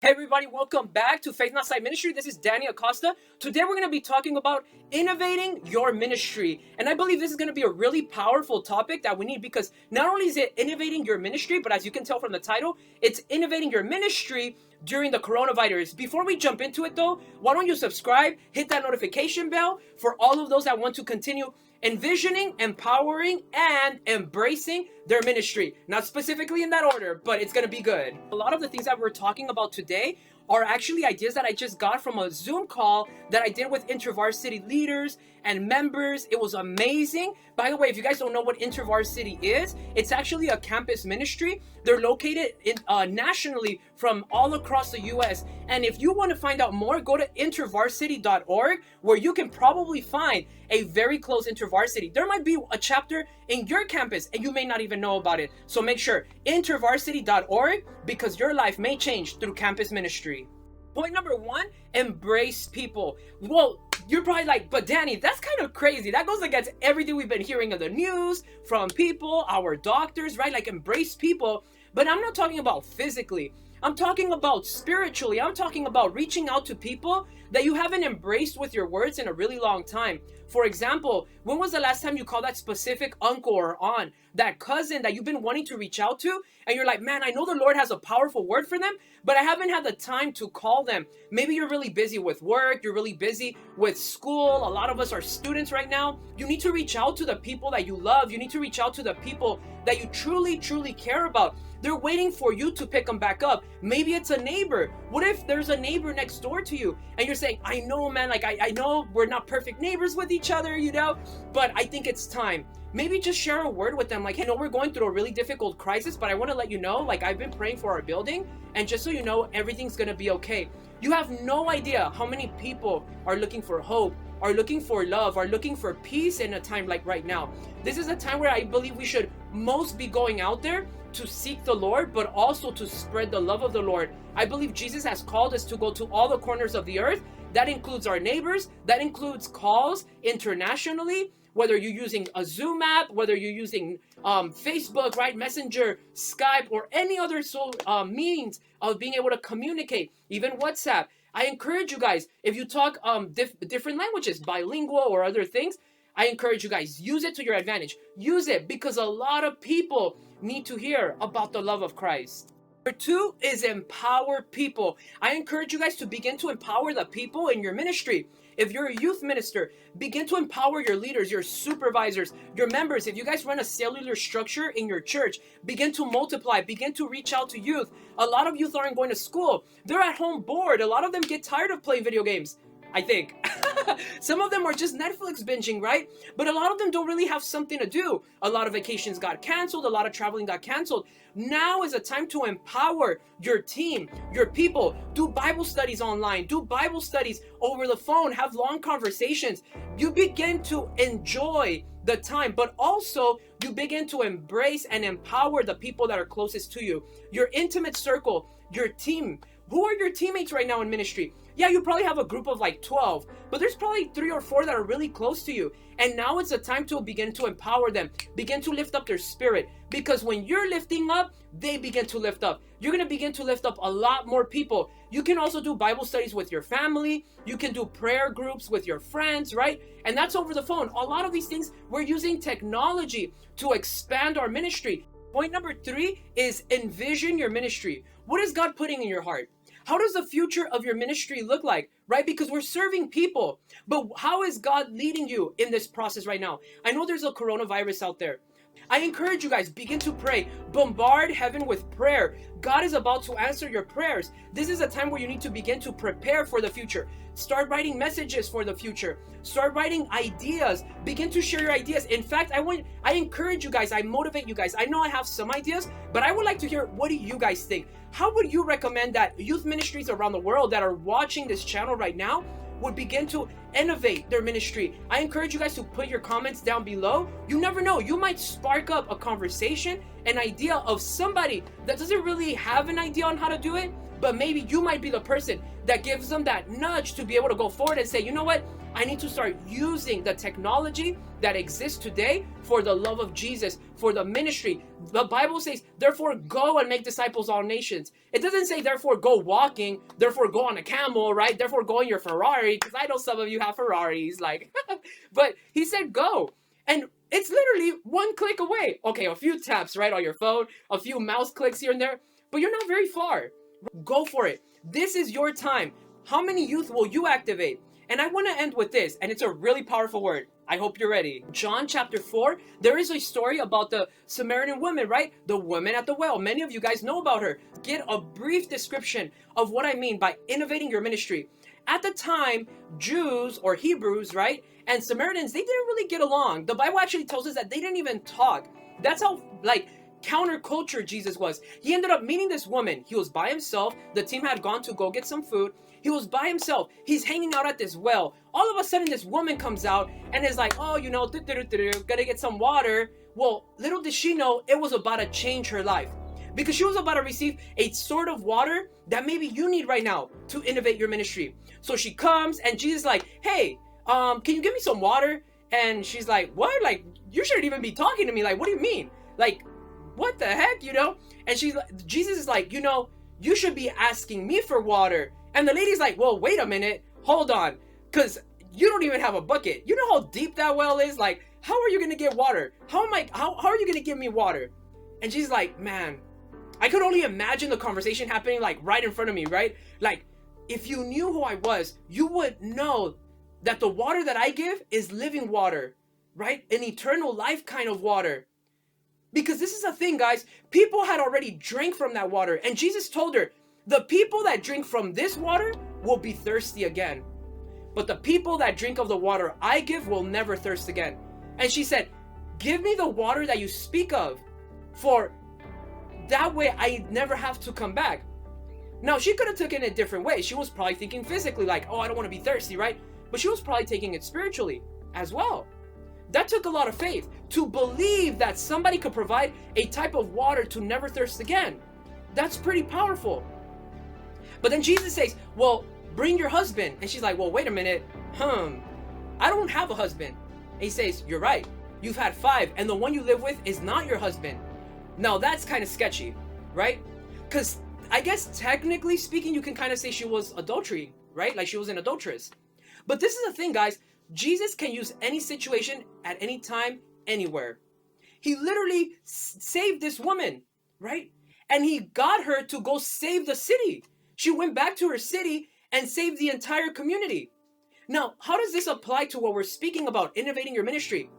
Hey everybody, welcome back to Faith Not Sight Ministry. This is Dany Acosta. Today we're going to be talking about innovating your ministry. And I believe this is going to be a really powerful topic that we need because not only is it innovating your ministry, but as you can tell from the title, it's innovating your ministry during the coronavirus. Before we jump into it though, why don't you subscribe, hit that notification bell for all of those that want to continue envisioning, empowering, and embracing their ministry. Not specifically in that order, but it's going to be good. A lot of the things that we're talking about today are actually ideas that I just got from a Zoom call that I did with InterVarsity leaders and members. It was amazing. By the way, if you guys don't know what InterVarsity is, it's actually a campus ministry. They're located nationally from all across the U.S. And if you want to find out more, go to intervarsity.org, where you can probably find a very close InterVarsity. There might be a chapter in your campus and you may not even know about it. So make sure, intervarsity.org, because your life may change through campus ministry. Point number one, embrace people. Well, you're probably like, but Dany, that's kind of crazy. That goes against everything we've been hearing in the news from people, our doctors, right? Like embrace people. But I'm not talking about physically. I'm talking about spiritually. I'm talking about reaching out to people that you haven't embraced with your words in a really long time. For example, when was the last time you called that specific uncle or aunt, that cousin that you've been wanting to reach out to? And you're like, man, I know the Lord has a powerful word for them, but I haven't had the time to call them. Maybe you're really busy with work. You're really busy with school. A lot of us are students right now. You need to reach out to the people that you love. You need to reach out to the people that you truly, truly care about. They're waiting for you to pick them back up. Maybe it's a neighbor. What if there's a neighbor next door to you and you're saying, I know, man, like I know we're not perfect neighbors with each other, but I think it's time. Maybe just share a word with them. Like, hey, I know we're going through a really difficult crisis, but I want to let you know, like, I've been praying for our building, and just so you know, everything's going to be okay. You have no idea how many people are looking for hope, are looking for love, are looking for peace in a time like right now. This is a time where I believe we should most be going out there to seek the Lord, but also to spread the love of the Lord. I believe Jesus has called us to go to all the corners of the earth. That includes our neighbors. That includes calls internationally, whether you're using a Zoom app, whether you're using Facebook, right, Messenger, Skype, or any other means of being able to communicate, even WhatsApp. I encourage you guys, if you talk different languages, bilingual or other things, I encourage you guys, use it to your advantage. Use it because a lot of people need to hear about the love of Christ. Number two is empower people. I encourage you guys to begin to empower the people in your ministry. If you're a youth minister, begin to empower your leaders, your supervisors, your members. If you guys run a cellular structure in your church, begin to multiply, begin to reach out to youth. A lot of youth aren't going to school. They're at home bored. A lot of them get tired of playing video games, I think. Some of them are just Netflix binging, right? But a lot of them don't really have something to do. A lot of vacations got canceled. A lot of traveling got canceled. Now is a time to empower your team, your people. Do Bible studies online. Do Bible studies over the phone. Have long conversations. You begin to enjoy the time, but also you begin to embrace and empower the people that are closest to you. Your intimate circle, your team. Who are your teammates right now in ministry? Yeah, you probably have a group of like 12, but there's probably 3 or 4 that are really close to you. And now it's a time to begin to empower them, begin to lift up their spirit. Because when you're lifting up, they begin to lift up. You're going to begin to lift up a lot more people. You can also do Bible studies with your family. You can do prayer groups with your friends, right? And that's over the phone. A lot of these things, we're using technology to expand our ministry. Point number 3 is envision your ministry. What is God putting in your heart? How does the future of your ministry look like, right? Because we're serving people, but how is God leading you in this process right now? I know there's a coronavirus out there. I encourage you guys, begin to pray. Bombard heaven with prayer. God is about to answer your prayers. This is a time where you need to begin to prepare for the future. Start writing messages for the future. Start writing ideas. Begin to share your ideas. In fact, I encourage you guys, I motivate you guys. I know I have some ideas, but I would like to hear, what do you guys think? How would you recommend that youth ministries around the world that are watching this channel right now would begin to innovate their ministry? I encourage you guys to put your comments down below. You never know, you might spark up a conversation, an idea of somebody that doesn't really have an idea on how to do it, but maybe you might be the person that gives them that nudge to be able to go forward and say, you know what, I need to start using the technology that exists today for the love of Jesus, for the ministry. The Bible says, therefore go and make disciples of all nations. It doesn't say, therefore go walking, therefore go on a camel, right? Therefore go in your Ferrari, because I know some of you have Ferraris, like, but he said go. And it's literally one click away. Okay, a few taps, right, on your phone, a few mouse clicks here and there, but you're not very far. Go for it. This is your time. How many youth will you activate? And I want to end with this, and it's a really powerful word. I hope you're ready. John chapter 4, there is a story about the Samaritan woman, right? The woman at the well. Many of you guys know about her. Get a brief description of what I mean by innovating your ministry. At the time, Jews or Hebrews, right, and Samaritans, they didn't really get along. The Bible actually tells us that they didn't even talk. That's how, like, counterculture Jesus was. He ended up meeting this woman. He was by himself. The team had gone to go get some food. He was by himself. He's hanging out at this well. All of a sudden, this woman comes out and is like, oh, you know, gotta get some water. Well, little did she know it was about to change her life, because she was about to receive a sort of water that maybe you need right now to innovate your ministry. So she comes and Jesus is like, hey, can you give me some water? And she's like, what? Like, you shouldn't even be talking to me. Like, what do you mean? Like, what the heck, you know? And Jesus is like, you know, you should be asking me for water. And the lady's like, well, wait a minute, hold on, because you don't even have a bucket. You know how deep that well is? Like, how are you going to get water? How are you going to give me water? And she's like, man, I could only imagine the conversation happening like right in front of me, right? Like, if you knew who I was, you would know that the water that I give is living water, right? An eternal life kind of water. Because this is the thing, guys. People had already drank from that water. And Jesus told her, the people that drink from this water will be thirsty again. But the people that drink of the water I give will never thirst again. And she said, give me the water that you speak of, for that way I never have to come back. Now, she could have taken it a different way. She was probably thinking physically, like, oh, I don't want to be thirsty, right? But she was probably taking it spiritually as well. That took a lot of faith to believe that somebody could provide a type of water to never thirst again. That's pretty powerful. But then Jesus says, well, bring your husband. And she's like, well, wait a minute. I don't have a husband. And he says, you're right. You've had 5, and the one you live with is not your husband. Now, that's kind of sketchy, right? Because I guess technically speaking, you can kind of say she was adultery, right? Like she was an adulteress. But this is the thing, guys. Jesus can use any situation at any time, anywhere. He literally saved this woman, right? And he got her to go save the city. She went back to her city and saved the entire community. Now, how does this apply to what we're speaking about, innovating your ministry?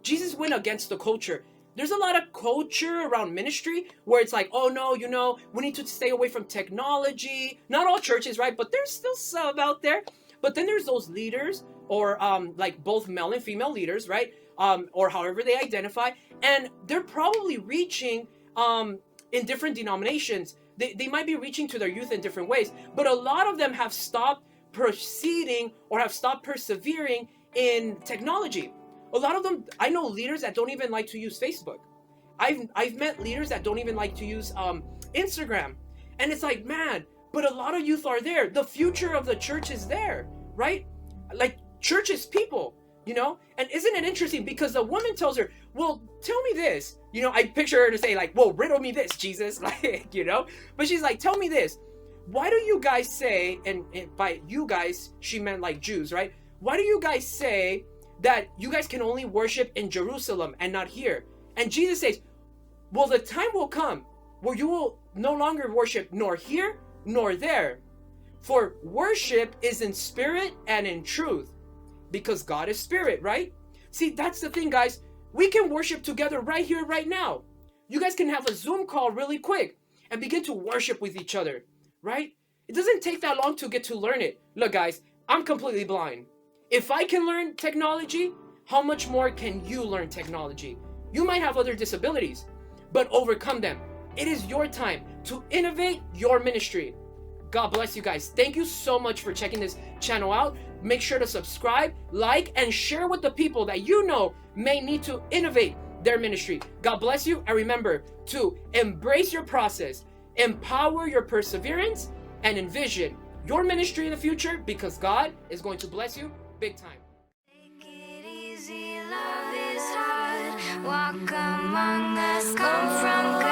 Jesus went against the culture. There's a lot of culture around ministry where it's like, oh no, you know, we need to stay away from technology. Not all churches, right? But there's still some out there. But then there's those leaders, or like both male and female leaders, right? Or however they identify. And they're probably reaching in different denominations. They might be reaching to their youth in different ways. But a lot of them have stopped proceeding or have stopped persevering in technology. A lot of them, I know leaders that don't even like to use Facebook. I've met leaders that don't even like to use Instagram. And it's like, man, but a lot of youth are there. The future of the church is there, right? Like, church is people, you know? And isn't it interesting? Because the woman tells her, well, tell me this. You know, I picture her to say like, well, riddle me this, Jesus. Like, you know? But she's like, tell me this. Why do you guys say, and by you guys, she meant like Jews, right? Why do you guys say that you guys can only worship in Jerusalem and not here? And Jesus says, well, the time will come where you will no longer worship nor here nor there. For worship is in spirit and in truth, because God is spirit, right? See, that's the thing, guys. We can worship together right here, right now. You guys can have a Zoom call really quick and begin to worship with each other, right? It doesn't take that long to get to learn it. Look, guys, I'm completely blind. If I can learn technology, how much more can you learn technology? You might have other disabilities, but overcome them. It is your time to innovate your ministry. God bless you guys. Thank you so much for checking this channel out. Make sure to subscribe, like, and share with the people that you know may need to innovate their ministry. God bless you. And remember to embrace your process, empower your perseverance, and envision your ministry in the future, because God is going to bless you big time. Walk among us, come from